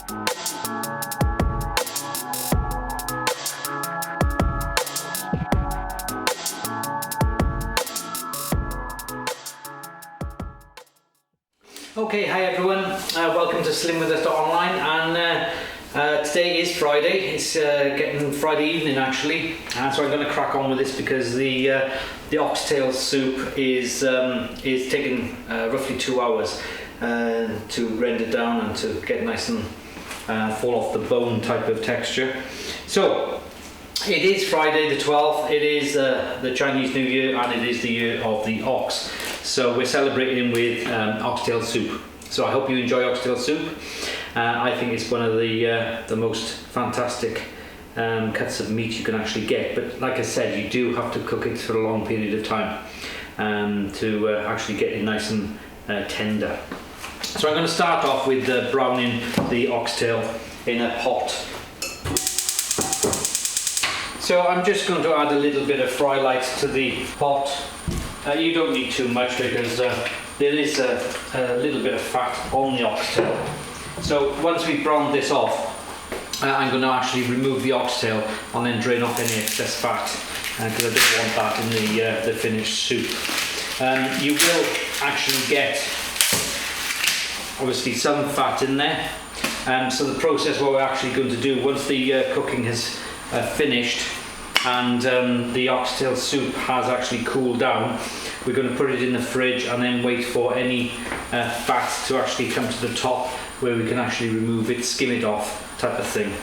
Okay, hi everyone, welcome to slimwithus.online, and today is Friday. It's getting Friday evening actually, so I'm going to crack on with this because the oxtail soup is taking roughly 2 hours to render down and to get nice and fall off the bone type of texture. So it is Friday the 12th, it is the Chinese New Year, and it is the year of the ox. So we're celebrating with oxtail soup. So I hope you enjoy oxtail soup. I think it's one of the most fantastic cuts of meat you can actually get. But like I said, you do have to cook it for a long period of time to actually get it nice and tender. So I'm going to start off with browning the oxtail in a pot. So I'm just going to add a little bit of fry light to the pot. You don't need too much because there is a little bit of fat on the oxtail. So once we've browned this off, I'm going to actually remove the oxtail and then drain off any excess fat because I don't want that in the finished soup. You will actually get obviously some fat in there. So the process, what we're actually going to do once the cooking has finished and the oxtail soup has actually cooled down, we're going to put it in the fridge and then wait for any fat to actually come to the top where we can actually remove it, skim it off type of thing.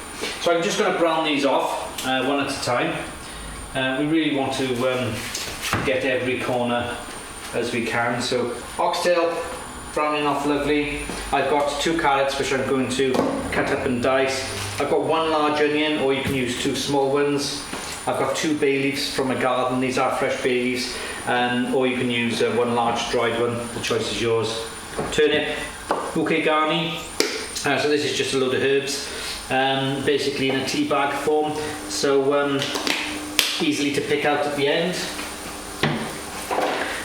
So I'm just going to brown these off one at a time. We really want to get every corner as we can. So oxtail browning off lovely. I've got 2 carrots which I'm going to cut up and dice. I've got 1 large onion, or you can use 2 small ones. I've got 2 bay leaves from a garden, these are fresh bay leaves, or you can use 1 large dried one, the choice is yours. Turnip, Bouquet Garni, so this is just a load of herbs, basically in a tea bag form, so easily to pick out at the end.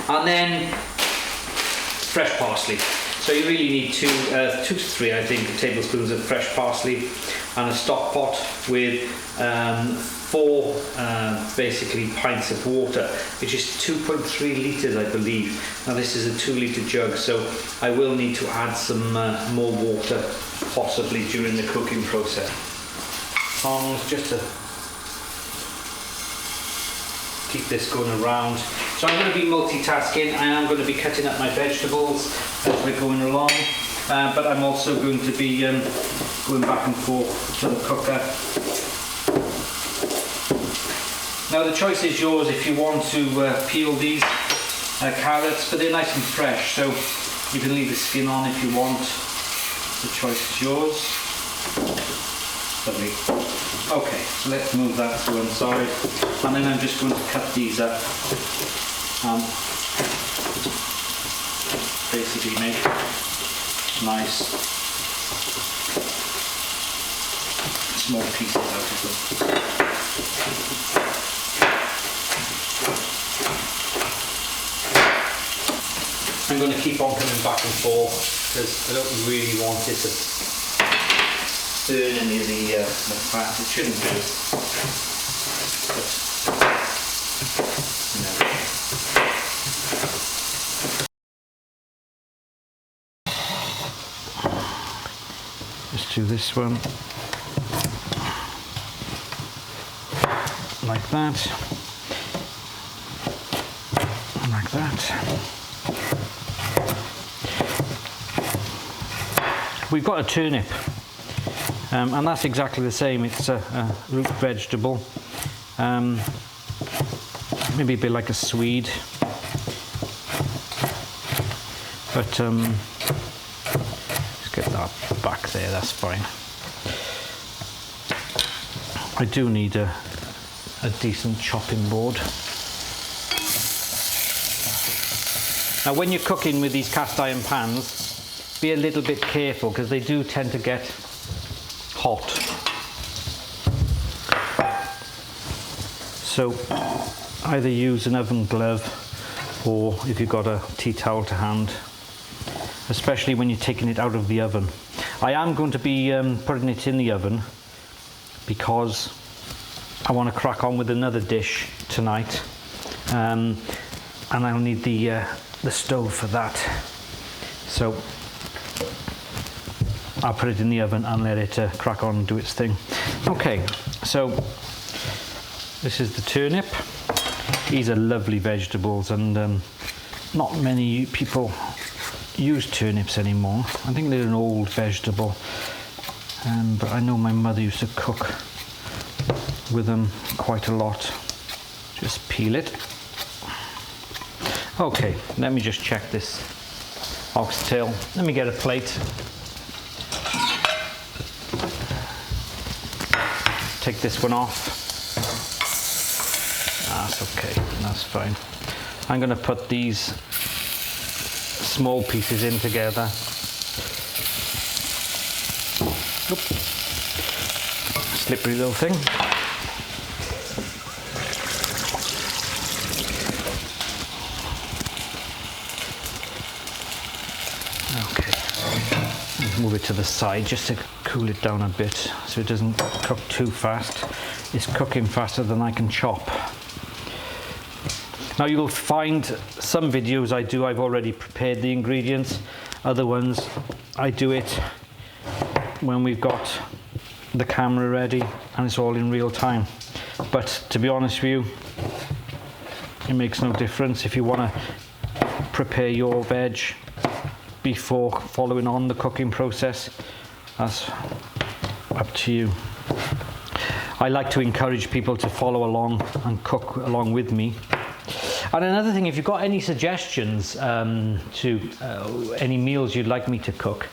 And then fresh parsley. So you really need 2 to 3, I think, tablespoons of fresh parsley, and a stock pot with 4 basically pints of water, which is 2.3 litres, I believe. Now this is a 2 litre jug, so I will need to add some more water, possibly during the cooking process. Just to keep this going around. So I'm going to be multitasking. I am going to be cutting up my vegetables as we're going along, but I'm also going to be going back and forth to the cooker. Now the choice is yours if you want to peel these carrots, but they're nice and fresh, so you can leave the skin on if you want. The choice is yours. Lovely. Okay, so let's move that to one side, and then I'm just going to cut these up and basically make nice small pieces out of them. I'm going to keep on coming back and forth because I don't really want it to burn any of the fat. It shouldn't do. Just do this one like that, and like that. We've got a turnip, and that's exactly the same. It's a root vegetable, maybe a bit like a swede, but let's get that back there, that's fine. I do need a decent chopping board. Now when you're cooking with these cast iron pans, be a little bit careful because they do tend to get hot. So either use an oven glove, or if you've got a tea towel to hand, especially when you're taking it out of the oven. I am going to be putting it in the oven because I want to crack on with another dish tonight, and I'll need the stove for that. So I'll put it in the oven and let it crack on and do its thing. Okay, so this is the turnip. These are lovely vegetables, and not many people use turnips anymore. I think they're an old vegetable, but I know my mother used to cook with them quite a lot. Just peel it. Okay, let me just check this oxtail. Let me get a plate. Take this one off. That's okay, that's fine. I'm going to put these small pieces in together. Oop. Slippery little thing. Okay, move it to the side just to cool it down a bit so it doesn't cook too fast. It's cooking faster than I can chop. Now you'll find some videos I've already prepared the ingredients. Other ones I do it when we've got the camera ready and it's all in real time. But to be honest with you, it makes no difference. If you want to prepare your veg before following on the cooking process, that's up to you. I like to encourage people to follow along and cook along with me. And another thing, if you've got any suggestions to any meals you'd like me to cook,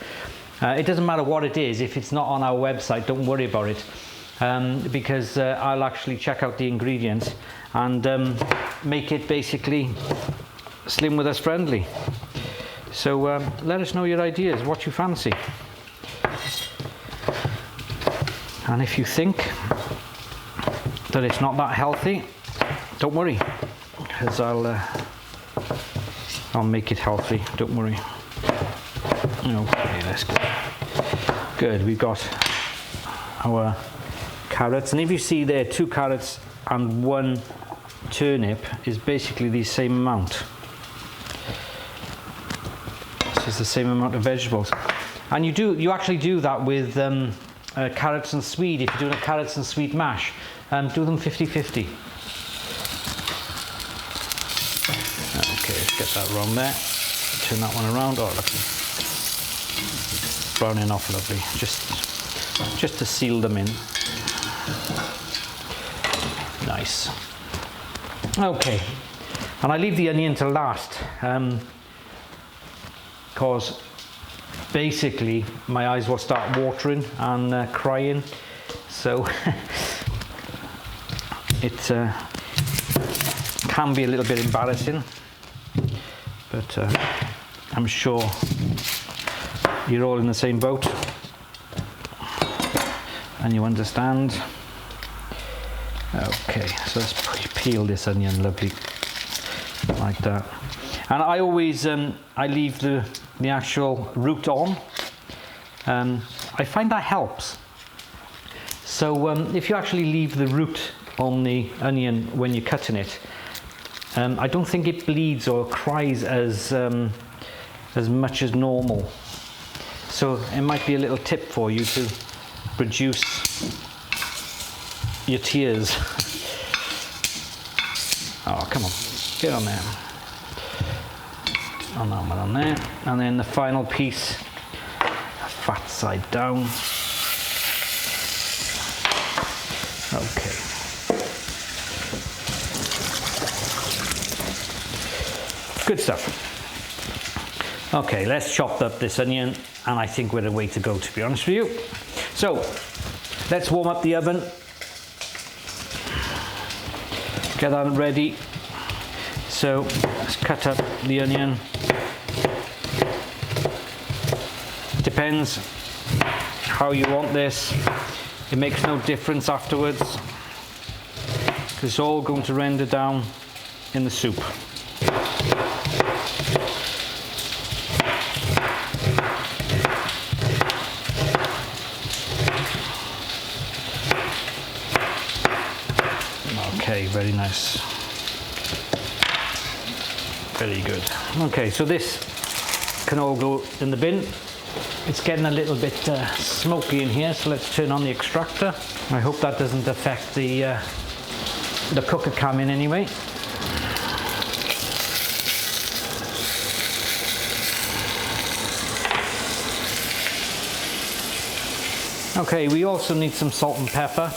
it doesn't matter what it is. If it's not on our website, don't worry about it, because I'll actually check out the ingredients and make it basically Slim With Us friendly. So let us know your ideas, what you fancy. And if you think that it's not that healthy, don't worry, because I'll make it healthy, don't worry. Okay, let's go. Good, we've got our carrots, and if you see there, 2 carrots and 1 turnip is basically the same amount. This is the same amount of vegetables. And you actually do that with carrots and swede. If you're doing a carrots and swede mash, do them 50-50. Okay, let's get that around there. Turn that one around. Oh, look, browning off lovely. Just to seal them in. Nice. Okay, and I leave the onion to last because basically my eyes will start watering and crying, so it can be a little bit embarrassing, but I'm sure you're all in the same boat and you understand. Okay, so let's peel this onion lovely like that. And I always I leave the actual root on. I find that helps. So if you actually leave the root on the onion when you're cutting it, I don't think it bleeds or cries as much as normal. So it might be a little tip for you to reduce your tears. Oh, come on, get on there. On that one on there, and then the final piece, fat side down. Okay. Good stuff. Okay, let's chop up this onion, and I think we're the way to go, to be honest with you. So, let's warm up the oven. Get that ready. So, let's cut up the onion. Depends how you want this. It makes no difference afterwards, because it's all going to render down in the soup. Okay, very nice. Very good. Okay, so this can all go in the bin. It's getting a little bit smoky in here, so let's turn on the extractor. I hope that doesn't affect the cooker cam in any way. Okay, we also need some salt and pepper.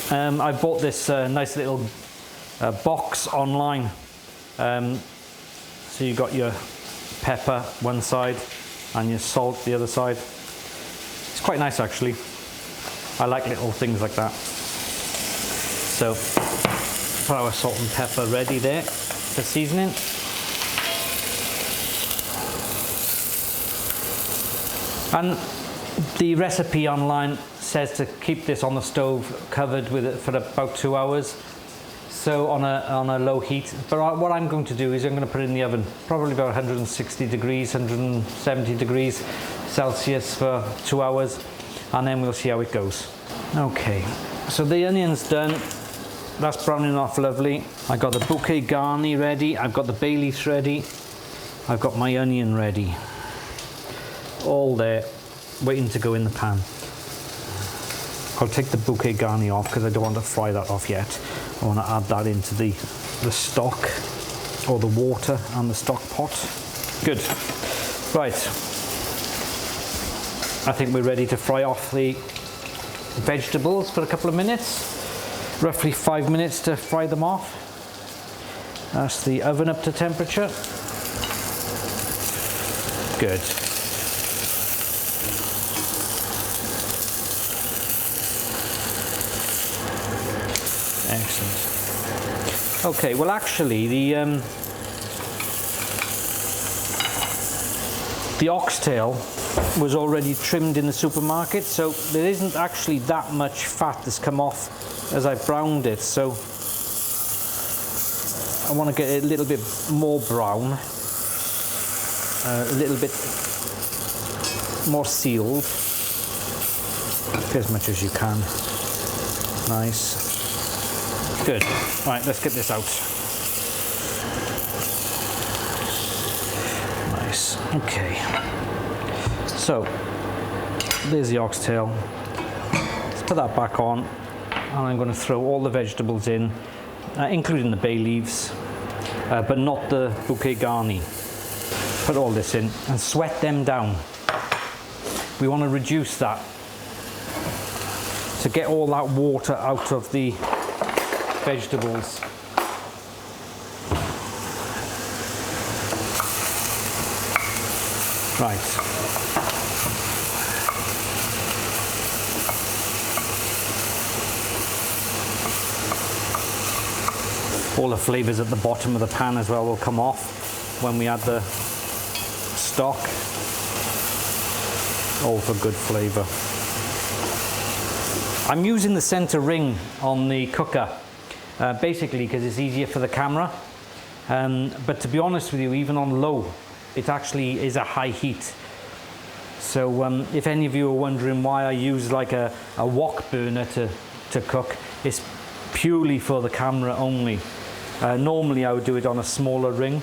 I bought this nice little box online. So you got your pepper one side and your salt the other side. It's quite nice actually. I like little things like that. So put our salt and pepper ready there for seasoning. And the recipe online says to keep this on the stove covered with it for about 2 hours, so on a low heat. But what I'm going to do is I'm going to put it in the oven, probably about 160 degrees, 170 degrees Celsius for 2 hours, and then we'll see how it goes. Okay, so the onion's done. That's browning off lovely. I got the Bouquet Garni ready. I've got the bay leaves ready. I've got my onion ready. All there, waiting to go in the pan. I'll take the Bouquet Garni off because I don't want to fry that off yet. I want to add that into the stock, or the water and the stock pot. Good. Right. I think we're ready to fry off the vegetables for a couple of minutes. Roughly 5 minutes to fry them off. That's the oven up to temperature. Good. Excellent. Okay, well actually the oxtail was already trimmed in the supermarket, so there isn't actually that much fat that's come off as I browned it, so I want to get it a little bit more brown, a little bit more sealed, as much as you can. Nice. Good. Right, let's get this out. Nice. Okay. So, there's the oxtail. Let's put that back on, and I'm going to throw all the vegetables in, including the bay leaves, but not the Bouquet Garni. Put all this in and sweat them down. We want to reduce that to get all that water out of the vegetables. Right. All the flavours at the bottom of the pan as well will come off when we add the stock. All for good flavour. I'm using the centre ring on the cooker, basically because it's easier for the camera. But to be honest with you, even on low, it actually is a high heat. So if any of you are wondering why I use like a wok burner to cook, it's purely for the camera only. Normally I would do it on a smaller ring,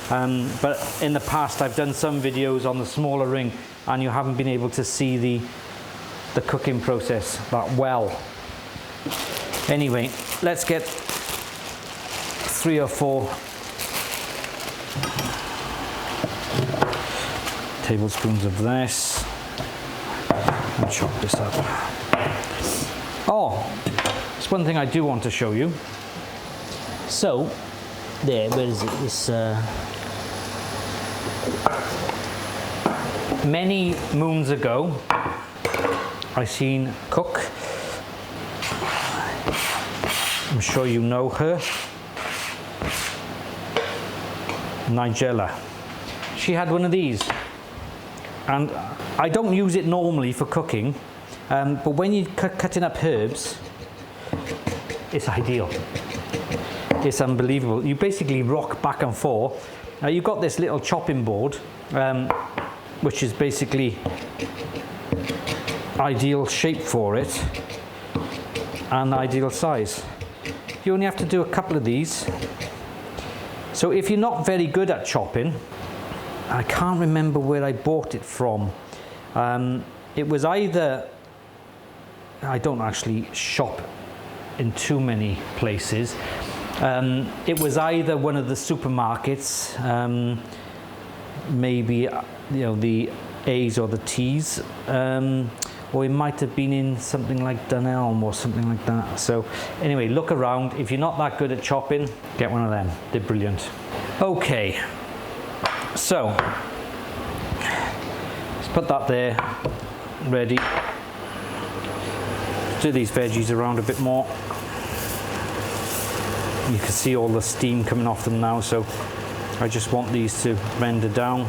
but in the past I've done some videos on the smaller ring and you haven't been able to see the cooking process that well. Anyway, let's get 3 or 4 tablespoons of this and chop this up. Oh, there's one thing I do want to show you. So, there, where is it? This many moons ago, I seen cook. I'm sure you know her, Nigella. She had one of these, and I don't use it normally for cooking, but when you're cutting up herbs, it's ideal. It's unbelievable. You basically rock back and forth. Now you've got this little chopping board, which is basically ideal shape for it and ideal size. You only have to do a couple of these. So if you're not very good at chopping, I can't remember where I bought it from. It was either, I don't actually shop in too many places. It was either one of the supermarkets, maybe the A's or the T's, or it might have been in something like Dunelm or something like that. So anyway, look around. If you're not that good at chopping, get one of them. They're brilliant. Okay, so let's put that there, ready. Do these veggies around a bit more. You can see all the steam coming off them now, so I just want these to render down.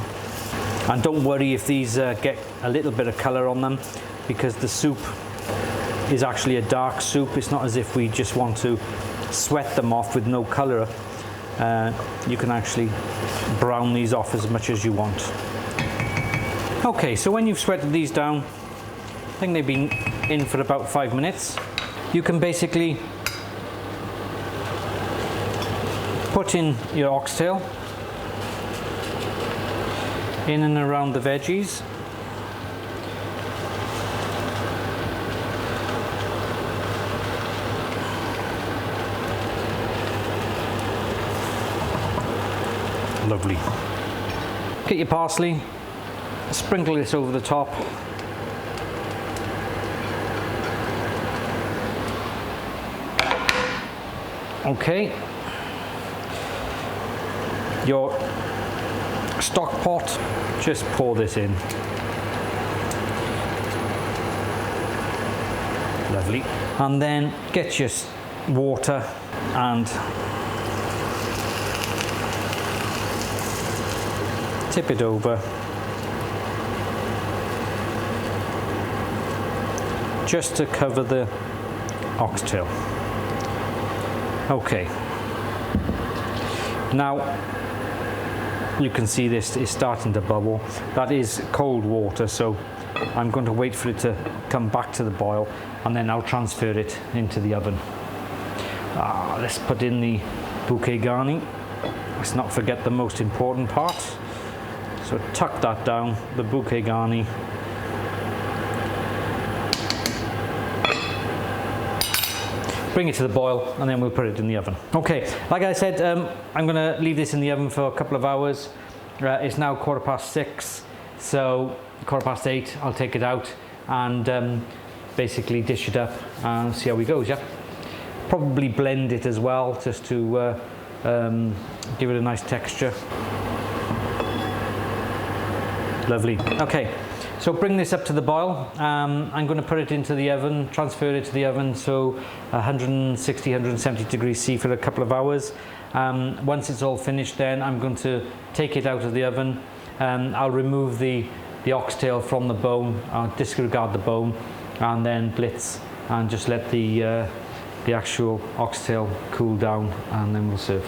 And don't worry if these get a little bit of colour on them, because the soup is actually a dark soup. It's not as if we just want to sweat them off with no colour. You can actually brown these off as much as you want. Okay, so when you've sweated these down, I think they've been in for about 5 minutes, you can basically put in your oxtail in and around the veggies. Lovely. Get your parsley, sprinkle this over the top. Okay. Your stock pot, just pour this in. Lovely. And then get your water and tip it over. Just to cover the oxtail. Okay. Now you can see this is starting to bubble. That is cold water, so I'm going to wait for it to come back to the boil, and then I'll transfer it into the oven. Let's put in the Bouquet Garni. Let's not forget the most important part. So tuck that down, the Bouquet Garni. Bring it to the boil, and then we'll put it in the oven. Okay, like I said, I'm going to leave this in the oven for a couple of hours. It's now 6:15, so 8:15, I'll take it out and basically dish it up and see how it goes, yeah? Probably blend it as well, just to give it a nice texture. Lovely. Okay, so bring this up to the boil. I'm going to put it into the oven, transfer it to the oven, so 160, 170 degrees C for a couple of hours. Once it's all finished, then I'm going to take it out of the oven. I'll remove the oxtail from the bone, I'll disregard the bone, and then blitz and just let the actual oxtail cool down, and then we'll serve.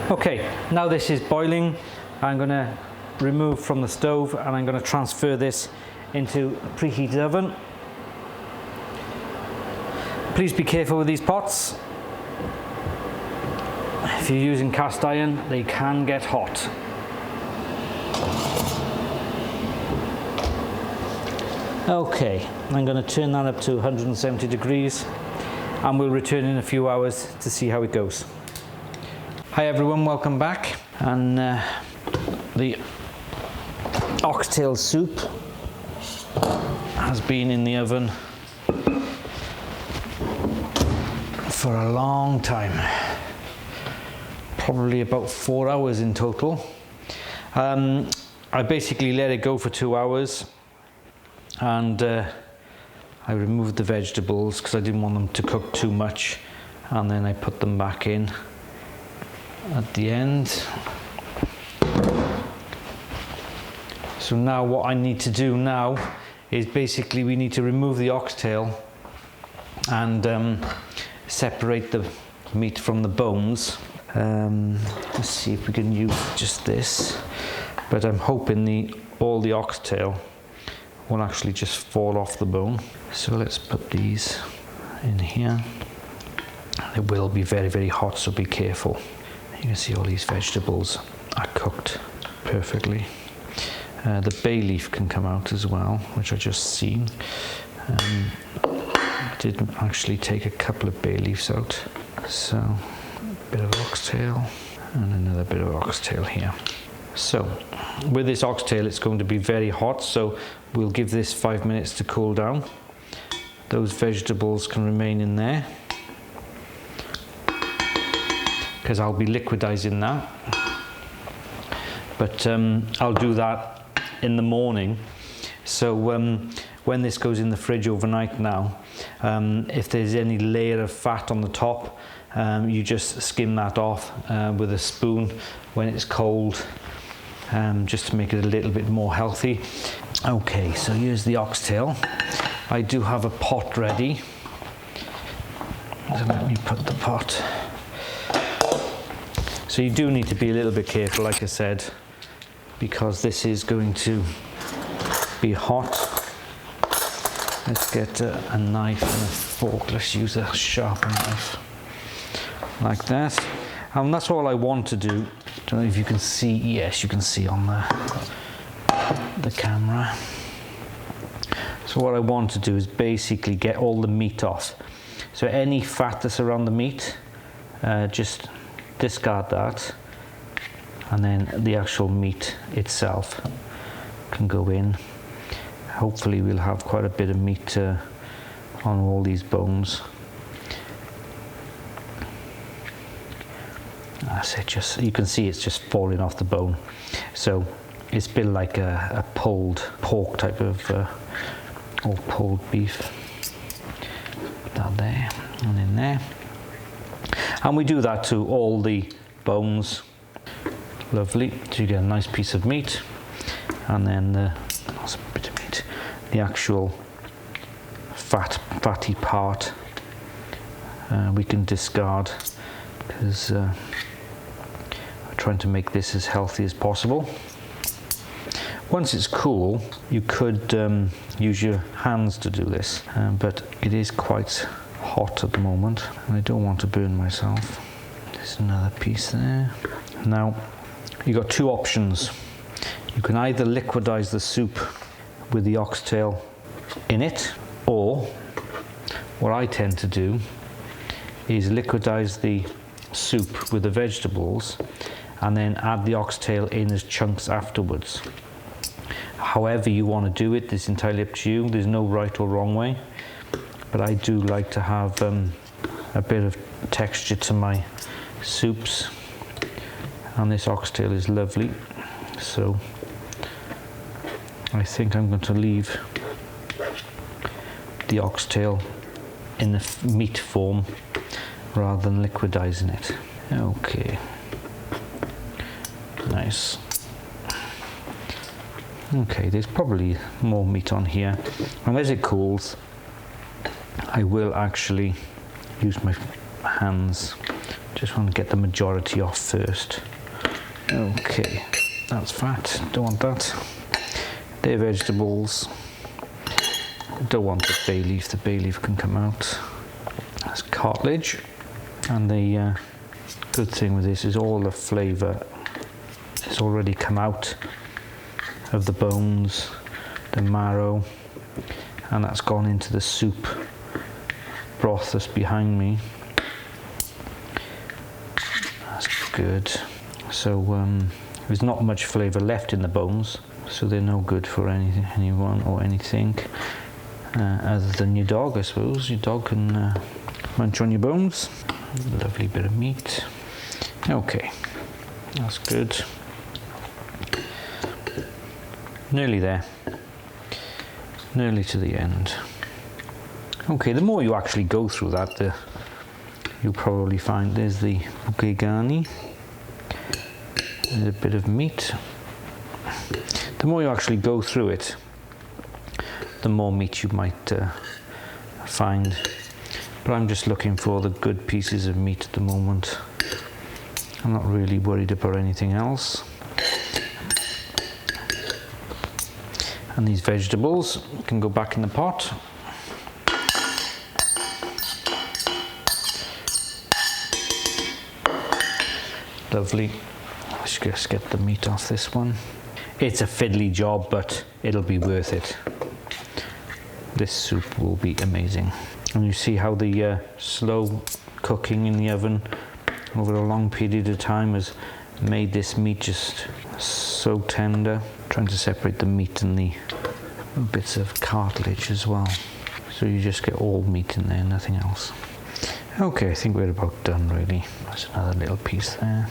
Okay, now this is boiling. I'm going to remove from the stove, and I'm going to transfer this into a preheated oven. Please be careful with these pots. If you're using cast iron, they can get hot. Okay, I'm going to turn that up to 170 degrees, and we'll return in a few hours to see how it goes. Hi everyone, welcome back. And the oxtail soup has been in the oven for a long time, probably about 4 hours in total. I basically let it go for 2 hours, and I removed the vegetables because I didn't want them to cook too much, and then I put them back in at the end. So now what I need to do now is basically we need to remove the oxtail and separate the meat from the bones. Let's see if we can use just this, but I'm hoping all the oxtail will actually just fall off the bone. So let's put these in here. It will be very, very hot, so be careful. You can see all these vegetables are cooked perfectly. The bay leaf can come out as well, which I just seen. I did actually take a couple of bay leaves out. So a bit of oxtail and another bit of oxtail here. So with this oxtail, it's going to be very hot, so we'll give this 5 minutes to cool down. Those vegetables can remain in there because I'll be liquidizing that. But I'll do that in the morning. So when this goes in the fridge overnight now, if there's any layer of fat on the top, you just skim that off with a spoon when it's cold, just to make it a little bit more healthy. Okay, so here's the oxtail. I do have a pot ready. So let me put the pot. So you do need to be a little bit careful, like I said, because this is going to be hot. Let's get a knife and a fork. Let's use a sharper knife like that. And that's all I want to do. Don't know if you can see. Yes, you can see on the camera. So what I want to do is basically get all the meat off. So any fat that's around the meat, just discard that. And then the actual meat itself can go in. Hopefully we'll have quite a bit of meat on all these bones. That's it, just, you can see it's just falling off the bone. So it's a bit like a pulled pork type of, or pulled beef. Put that there and in there. And we do that to all the bones. Lovely, so you get a nice piece of meat, and then that's a bit of meat. The actual fatty part we can discard because we're trying to make this as healthy as possible. Once it's cool, you could use your hands to do this, but it is quite hot at the moment, and I don't want to burn myself. There's another piece there. Now, you've got two options. You can either liquidize the soup with the oxtail in it, or what I tend to do is liquidize the soup with the vegetables and then add the oxtail in as chunks afterwards. However you want to do it, it's entirely up to you. There's no right or wrong way, but I do like to have a bit of texture to my soups. And this oxtail is lovely, so I think I'm going to leave the oxtail in the meat form rather than liquidizing it. Okay, nice. Okay, there's probably more meat on here, and as it cools I will actually use my hands. Just want to get the majority off first. Okay, that's fat, don't want that. They're vegetables. Don't want the bay leaf can come out. That's cartilage. And the good thing with this is all the flavour has already come out of the bones, the marrow, and that's gone into the soup broth that's behind me. That's good. So there's not much flavour left in the bones, so they're no good for anyone or anything other than your dog, I suppose. Your dog can munch on your bones. Lovely bit of meat. Okay, that's good. Nearly there. Nearly to the end. Okay, the more you actually go through that, you'll probably find there's the Bouquet Garni. There's a bit of meat. The more you actually go through it, the more meat you might find. But I'm just looking for the good pieces of meat at the moment. I'm not really worried about anything else. And these vegetables can go back in the pot. Lovely. Let's just get the meat off this one. It's a fiddly job, but it'll be worth it. This soup will be amazing. And you see how the slow cooking in the oven over a long period of time has made this meat just so tender. Trying to separate the meat and the bits of cartilage as well. So you just get all meat in there, nothing else. Okay, I think we're about done really. There's another little piece there.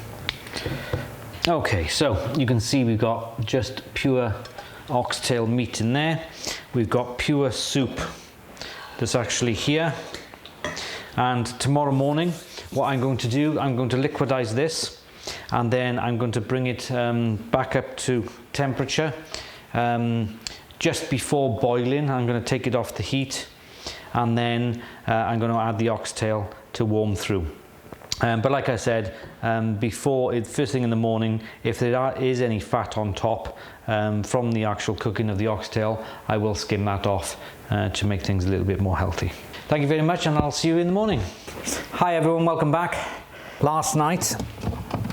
Okay, so you can see we've got just pure oxtail meat in there. We've got pure soup that's actually here. And tomorrow morning, what I'm going to do, I'm going to liquidize this, and then I'm going to bring it back up to temperature. Just before boiling, I'm going to take it off the heat, and then I'm going to add the oxtail to warm through. But like I said, first thing in the morning, if there is any fat on top from the actual cooking of the oxtail, I will skim that off to make things a little bit more healthy. Thank you very much, and I'll see you in the morning. Hi everyone, welcome back. Last night,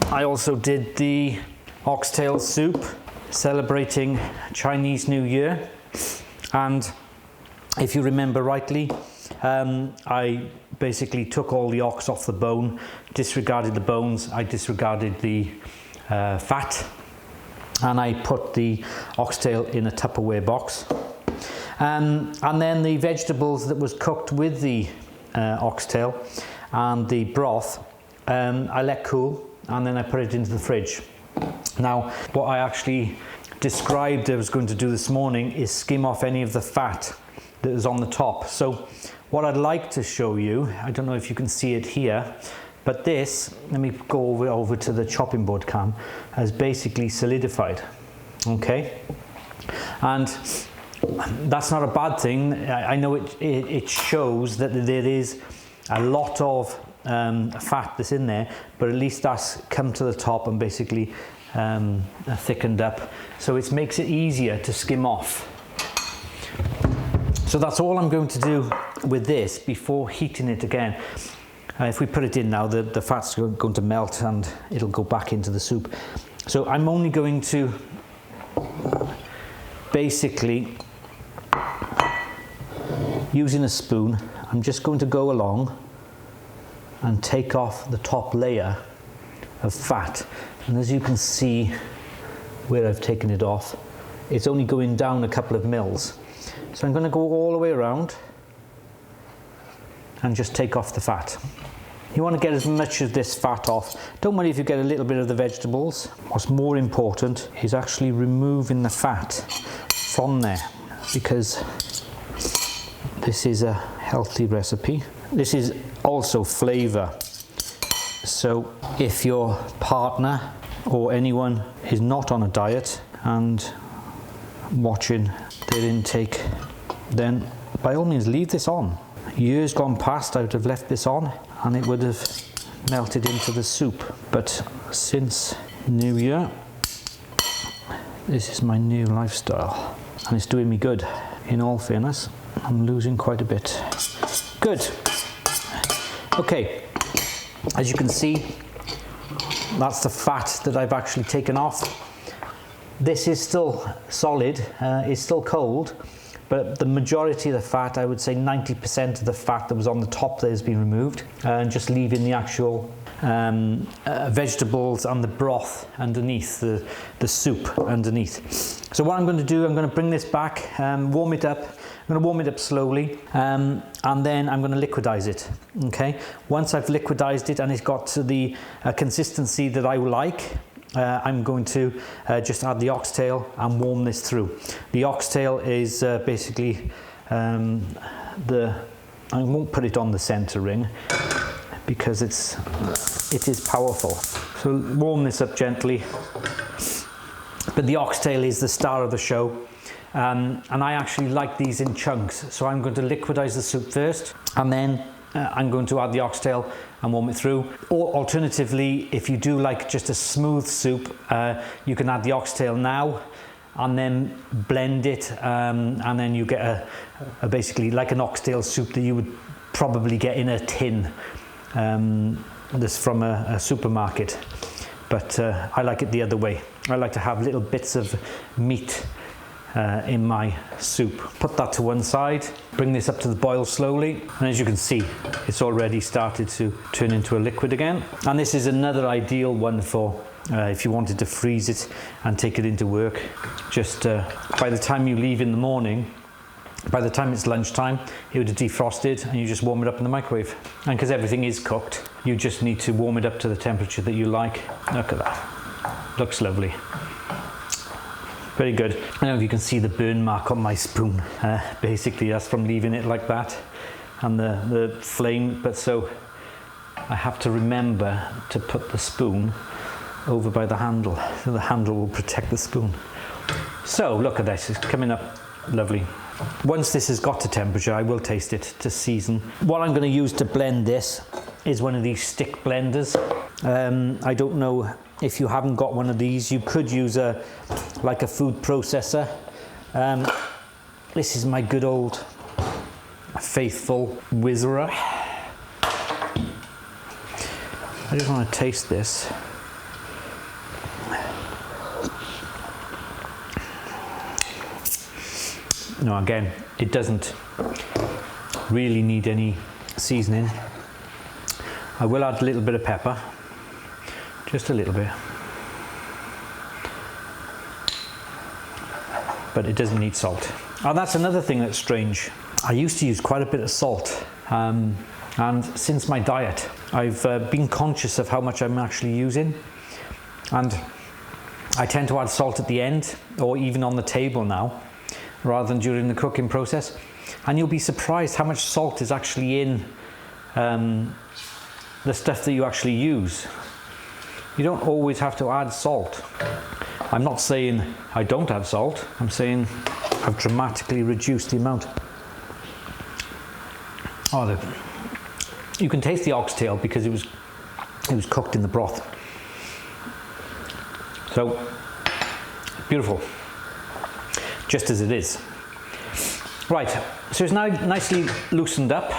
I also did the oxtail soup, celebrating Chinese New Year. And if you remember rightly, I basically took all the ox off the bone, disregarded the bones, I disregarded the fat, and I put the oxtail in a Tupperware box. And then the vegetables that was cooked with the oxtail and the broth, I let cool, and then I put it into the fridge. Now, what I actually described I was going to do this morning is skim off any of the fat that is on the top. So what I'd like to show you, I don't know if you can see it here, but this, let me go over to the chopping board cam, has basically solidified. Okay, and that's not a bad thing. I know it shows that there is a lot of fat that's in there, but at least that's come to the top and basically thickened up, so it makes it easier to skim off. So that's all I'm going to do with this before heating it again. If we put it in now, the fat's going to melt and it'll go back into the soup. So I'm only going to basically, using a spoon, I'm just going to go along and take off the top layer of fat. And as you can see where I've taken it off, it's only going down a couple of mils. So I'm going to go all the way around and just take off the fat. You want to get as much of this fat off. Don't worry if you get a little bit of the vegetables. What's more important is actually removing the fat from there, because this is a healthy recipe. This is also flavour. So if your partner or anyone is not on a diet and watching their intake, then by all means leave this on. Years gone past, I would have left this on and it would have melted into the soup. But since New Year, this is my new lifestyle and it's doing me good. In all fairness, I'm losing quite a bit. Good. Okay, as you can see, that's the fat that I've actually taken off. This is still solid, it's still cold, but the majority of the fat, I would say 90% of the fat that was on the top there has been removed, and just leaving the actual vegetables and the broth underneath, the soup underneath. So what I'm going to do, I'm going to bring this back, warm it up. I'm going to warm it up slowly, and then I'm going to liquidize it. Okay, once I've liquidized it and it's got to the consistency that I like, I'm going to just add the oxtail and warm this through. The oxtail is basically I won't put it on the center ring because it is powerful. So warm this up gently. But the oxtail is the star of the show. And I actually like these in chunks, so I'm going to liquidize the soup first, and then I'm going to add the oxtail and warm it through. Or alternatively, if you do like just a smooth soup, you can add the oxtail now and then blend it, and then you get a basically like an oxtail soup that you would probably get in a tin, this from a supermarket. but I like it the other way. I like to have little bits of meat in my soup. Put that to one side, bring this up to the boil slowly, and as you can see, it's already started to turn into a liquid again. And this is another ideal one for if you wanted to freeze it and take it into work. Just by the time you leave in the morning, by the time it's lunchtime, it would have defrosted and you just warm it up in the microwave. And because everything is cooked, you just need to warm it up to the temperature that you like. Look at that, looks lovely. Very good. I don't know if you can see the burn mark on my spoon. Basically that's from leaving it like that and the flame, but so I have to remember to put the spoon over by the handle, so the handle will protect the spoon. So look at this, it's coming up lovely. Once this has got to temperature, I will taste it to season. What I'm going to use to blend this is one of these stick blenders. I don't know if you haven't got one of these, you could use like a food processor. This is my good old faithful Whizzer. I just want to taste this. No, again, it doesn't really need any seasoning. I will add a little bit of pepper, just a little bit, but it doesn't need salt. Oh, that's another thing that's strange. I used to use quite a bit of salt, and since my diet, I've been conscious of how much I'm actually using, and I tend to add salt at the end or even on the table now, rather than during the cooking process. And you'll be surprised how much salt is actually in the stuff that you actually use. You don't always have to add salt. I'm not saying I don't add salt, I'm saying I've dramatically reduced the amount. Oh, you can taste the oxtail because it was cooked in the broth. So, beautiful. Just as it is. Right, so it's now nicely loosened up.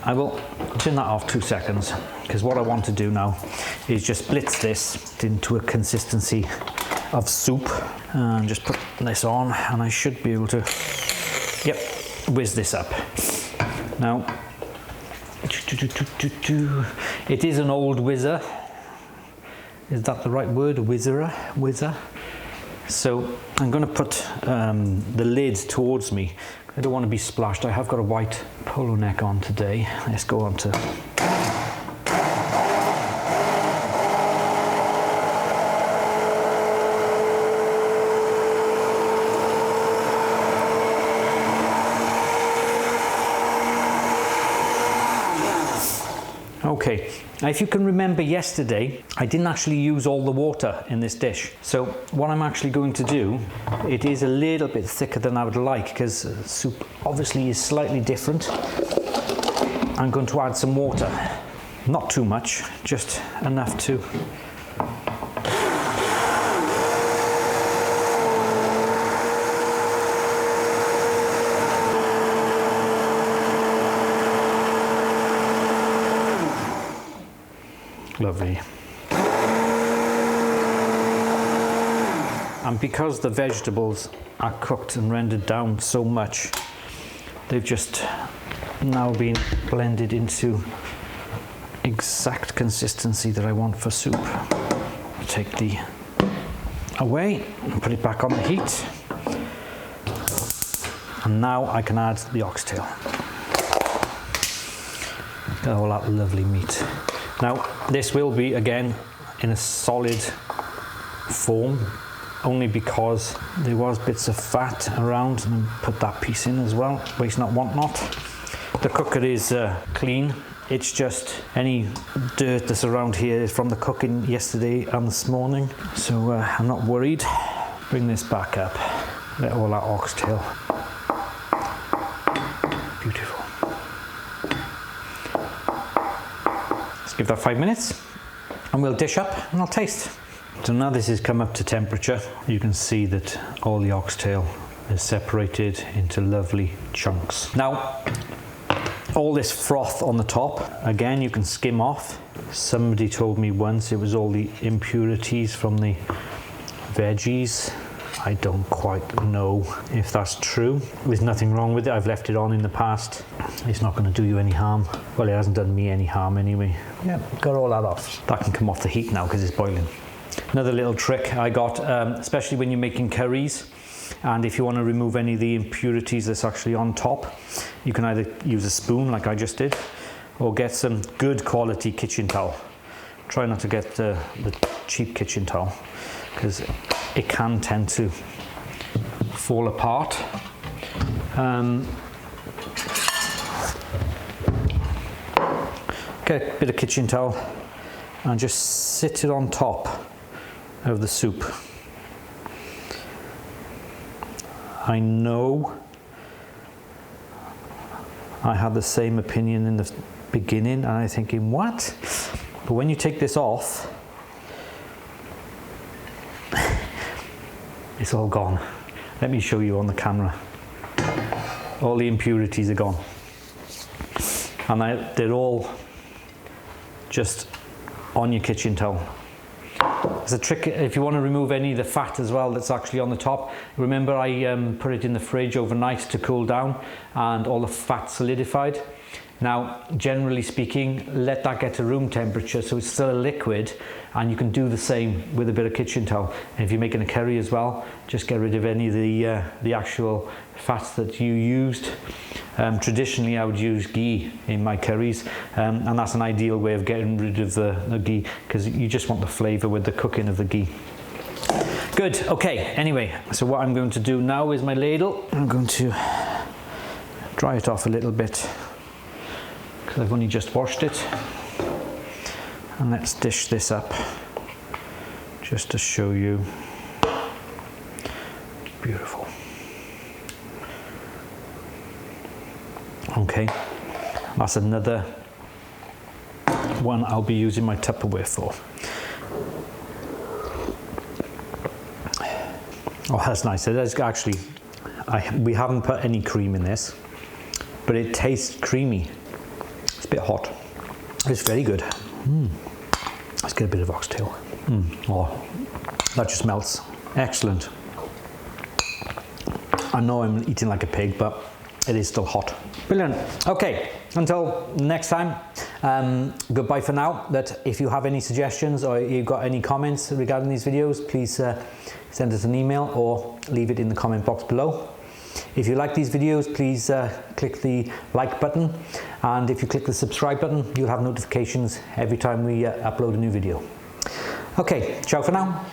I will turn that off 2 seconds because what I want to do now is just blitz this into a consistency of soup and just put this on and I should be able to, yep, whiz this up. Now, it is an old whizzer. Is that the right word? Whizzer? So I'm going to put the lid towards me. I don't want to be splashed. I have got a white polo neck on today. Let's go on to... Okay, now if you can remember yesterday, I didn't actually use all the water in this dish. So what I'm actually going to do, it is a little bit thicker than I would like because soup obviously is slightly different. I'm going to add some water, not too much, just enough to lovely. And because the vegetables are cooked and rendered down so much, they've just now been blended into exact consistency that I want for soup. I'll take the away and put it back on the heat. And now I can add the oxtail. Got all that lovely meat. Now, this will be, again, in a solid form, only because there was bits of fat around, and put that piece in as well, waste not, want not. The cooker is clean, it's just any dirt that's around here is from the cooking yesterday and this morning, so I'm not worried. Bring this back up, let all that oxtail. Beautiful. Give that 5 minutes and we'll dish up and I'll taste. So now this has come up to temperature. You can see that all the oxtail is separated into lovely chunks. Now, all this froth on the top. Again, you can skim off. Somebody told me once it was all the impurities from the veggies. I don't quite know if that's true. There's nothing wrong with it. I've left it on in the past. It's not going to do you any harm. Well, it hasn't done me any harm anyway. Yeah, got all that off. That can come off the heat now because it's boiling. Another little trick I got, especially when you're making curries, and if you want to remove any of the impurities that's actually on top, you can either use a spoon like I just did, or get some good quality kitchen towel. Try not to get the cheap kitchen towel, because it can tend to fall apart. Get a bit of kitchen towel and just sit it on top of the soup. I know I had the same opinion in the beginning, and I'm thinking, what? But when you take this off, it's all gone. Let me show you on the camera. All the impurities are gone. And they're all just on your kitchen towel. It's a trick if you want to remove any of the fat as well that's actually on the top. Remember, I put it in the fridge overnight to cool down and all the fat solidified. Now, generally speaking, let that get to room temperature so it's still a liquid, and you can do the same with a bit of kitchen towel. And if you're making a curry as well, just get rid of any of the actual fats that you used. Traditionally, I would use ghee in my curries, and that's an ideal way of getting rid of the ghee, because you just want the flavour with the cooking of the ghee. Good, okay, anyway, so what I'm going to do now is my ladle. I'm going to dry it off a little bit, because I've only just washed it. And let's dish this up just to show you. Beautiful. Okay, that's another one I'll be using my Tupperware for. Oh, that's nice. It is actually, we haven't put any cream in this, but it tastes creamy. It's a bit hot. It's very good. Let's get a bit of oxtail. Oh, that just melts. Excellent. I know I'm eating like a pig, but it is still hot. Brilliant. Okay, until next time, goodbye for now. But if you have any suggestions or you've got any comments regarding these videos, please send us an email or leave it in the comment box below. If you like these videos, please click the like button, and if you click the subscribe button, you'll have notifications every time we upload a new video. Okay, ciao for now.